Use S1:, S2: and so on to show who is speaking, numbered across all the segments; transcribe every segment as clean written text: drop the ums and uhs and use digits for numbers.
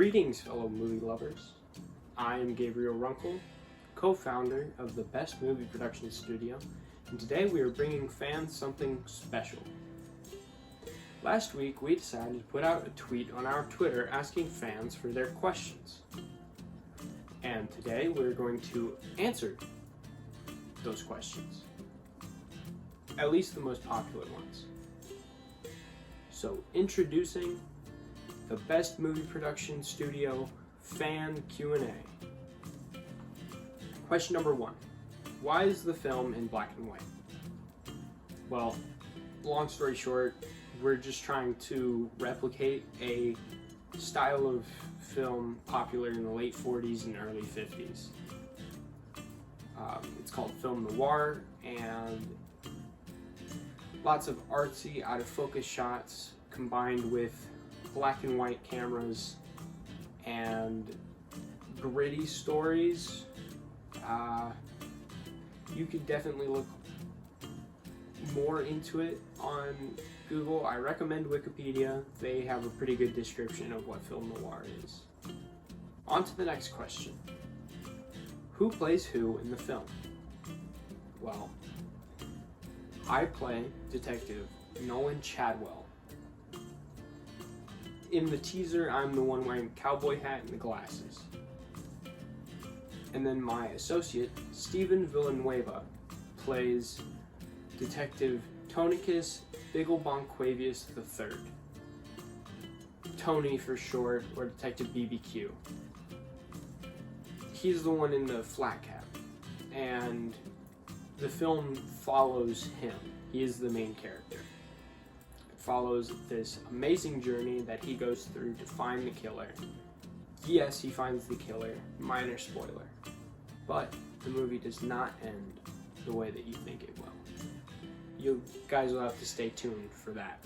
S1: Greetings, fellow movie lovers. I am Gabriel Runkle, co-founder of the Best Movie Production Studio, and today we are bringing fans something special. Last week, we decided to put out a tweet on our Twitter asking fans for their questions. And today, we're going to answer those questions. At least the most popular ones. So, introducing the Best Movie Production Studio Fan Q&A. Question number 1. Why is the film in black and white? Well, long story short, we're just trying to replicate a style of film popular in the late 40s and early 50s. It's called film noir, and lots of artsy, out-of-focus shots combined with black and white cameras and gritty stories. You could definitely look more into it on Google. I recommend Wikipedia. They have a pretty good description of what film noir is. On to the next question. Who plays who in the film? Well, I play Detective Nolan Chadwell. In the teaser, I'm the one wearing the cowboy hat and the glasses. And then my associate, Stephen Villanueva, plays Detective Tonicus Bigglebonquavius III. Tony for short, or Detective BBQ. He's the one in the flat cap, and the film follows him. He is the main character. It follows this amazing journey that he goes through to find the killer. Yes, he finds the killer, minor spoiler, but the movie does not end the way that you think it will. You guys will have to stay tuned for that.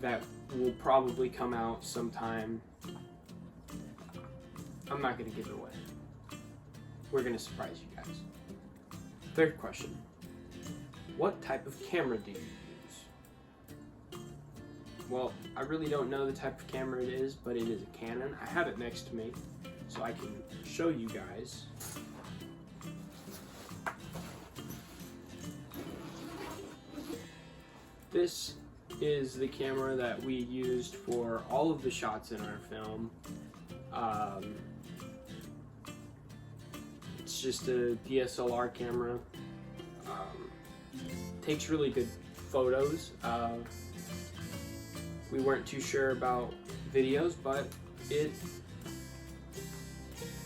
S1: That will probably come out sometime. I'm not going to give it away. We're going to surprise you guys. Third question. What type of camera do you use? Well, I really don't know the type of camera it is, but it is a Canon. I have it next to me, so I can show you guys. This is the camera that we used for all of the shots in our film. It's just a DSLR camera. Takes really good photos. We weren't too sure about videos, but it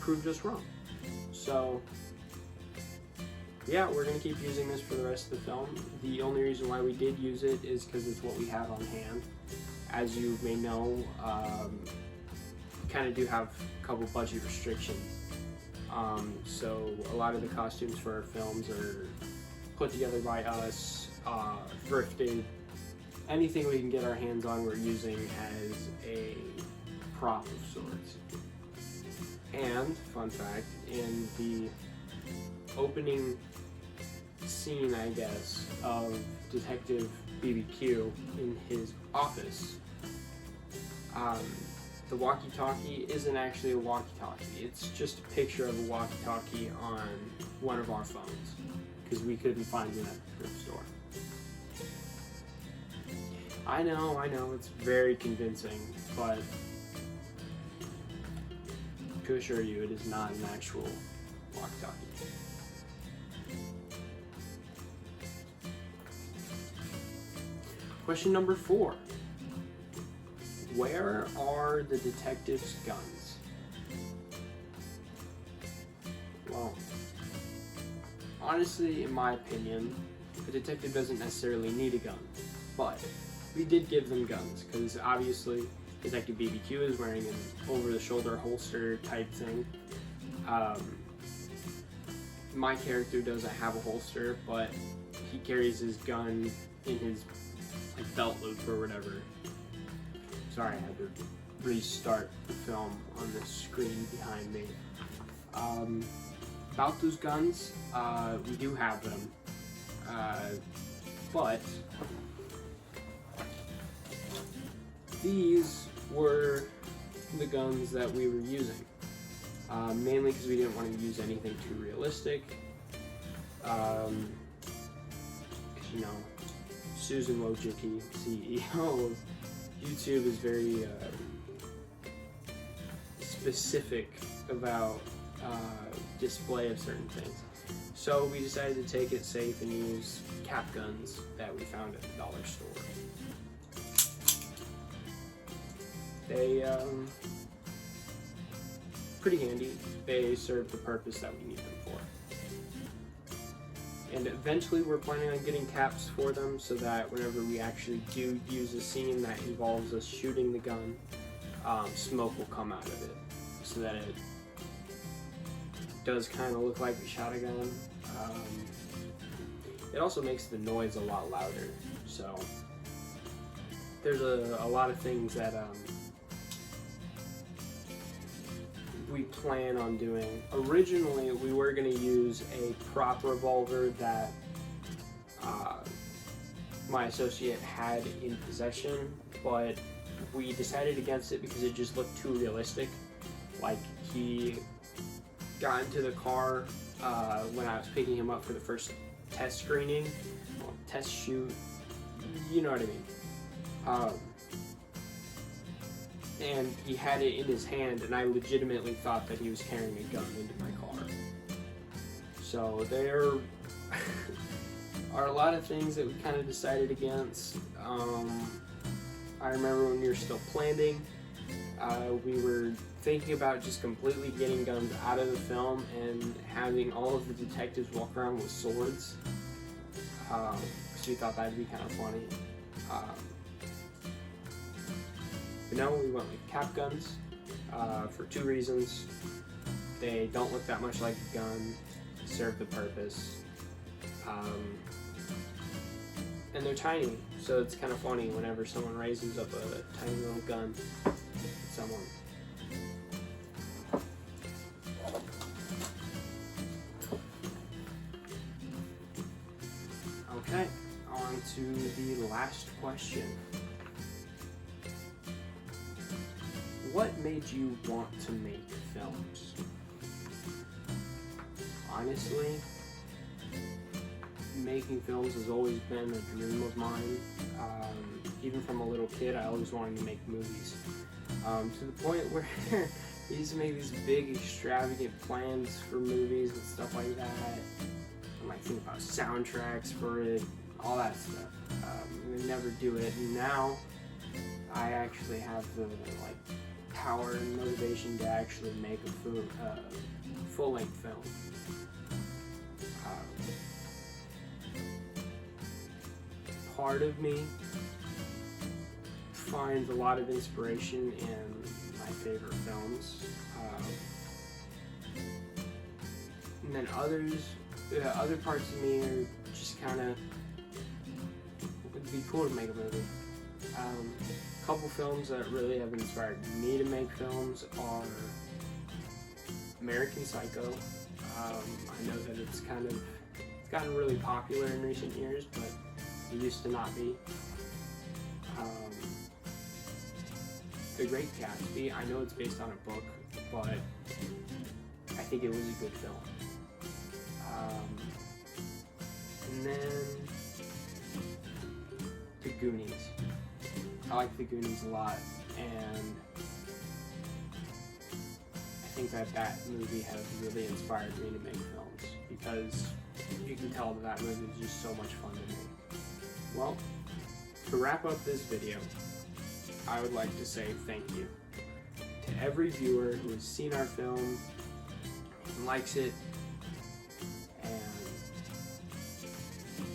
S1: proved us wrong. So yeah, we're going to keep using this for the rest of the film. The only reason why we did use it is because it's what we have on hand. As you may know, we kind of do have a couple budget restrictions. So a lot of the costumes for our films are put together by us, thrifted. Anything we can get our hands on, we're using as a prop of sorts. And, fun fact, in the opening scene, I guess, of Detective BBQ in his office, the walkie-talkie isn't actually a walkie-talkie. It's just a picture of a walkie-talkie on one of our phones, because we couldn't find it at the thrift store. I know, it's very convincing, but to assure you, it is not an actual walkie-talkie. Question number 4. Where are the detective's guns? Well, honestly, in my opinion, the detective doesn't necessarily need a gun, but we did give them guns, because obviously Detective BBQ is wearing an over-the-shoulder holster type thing. My character doesn't have a holster, but he carries his gun in his belt loop or whatever. Sorry, I had to restart the film on the screen behind me. About those guns, we do have them, but These were the guns that we were using. Mainly because we didn't want to use anything too realistic. Because, you know, Susan Wojcicki, CEO of YouTube, is very specific about display of certain things. So we decided to take it safe and use cap guns that we found at the dollar store. They pretty handy. They serve the purpose that we need them for. And eventually we're planning on getting caps for them so that whenever we actually do use a scene that involves us shooting the gun, smoke will come out of it, so that it does kind of look like we shot a gun. It also makes the noise a lot louder, so there's a lot of things that we plan on doing. Originally, we were going to use a prop revolver that my associate had in possession, but we decided against it because it just looked too realistic. Like, he got into the car when I was picking him up for the first test screening, well, test shoot, you know what I mean. And he had it in his hand, and I legitimately thought that he was carrying a gun into my car. So there are a lot of things that we kind of decided against. I remember when we were still planning, we were thinking about just completely getting guns out of the film and having all of the detectives walk around with swords, because we thought that'd be kind of funny. But no, we went with cap guns for two reasons. They don't look that much like a gun, serve the purpose, and they're tiny, so it's kind of funny whenever someone raises up a tiny little gun at someone. Okay, on to the last question. What made you want to make films? Honestly, making films has always been a dream of mine. Even from a little kid, I always wanted to make movies. To the point where I used to make these big, extravagant plans for movies and stuff like that. And like think about soundtracks for it, all that stuff. I would never do it. And now I actually have the power and motivation to actually make a full-length film. Part of me finds a lot of inspiration in my favorite films, and then other parts of me are just kind of, it'd be cool to make a movie. A couple films that really have inspired me to make films are American Psycho. I know that it's gotten really popular in recent years, but it used to not be. The Great Gatsby, I know it's based on a book, but I think it was a good film. And then The Goonies. I like The Goonies a lot, and I think that movie has really inspired me to make films, because you can tell that movie is just so much fun to make. Well, to wrap up this video, I would like to say thank you to every viewer who has seen our film and likes it, and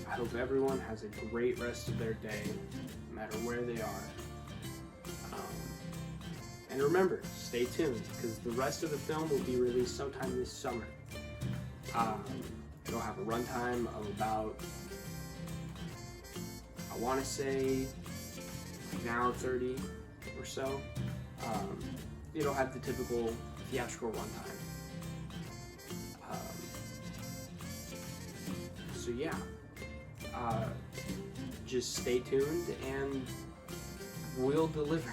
S1: I hope everyone has a great rest of their day, no matter where they are. And remember, stay tuned, because the rest of the film will be released sometime this summer. It'll have a runtime of about, I want to say, an hour 30 or so. It'll have the typical theatrical runtime. So yeah, just stay tuned and we'll deliver.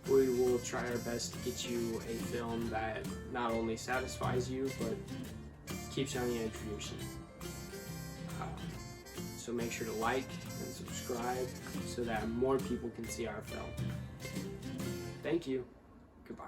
S1: we will try our best to get you a film that not only satisfies you, but keeps you on the edge of your seat. So make sure to like and subscribe so that more people can see our film. Thank you. Goodbye.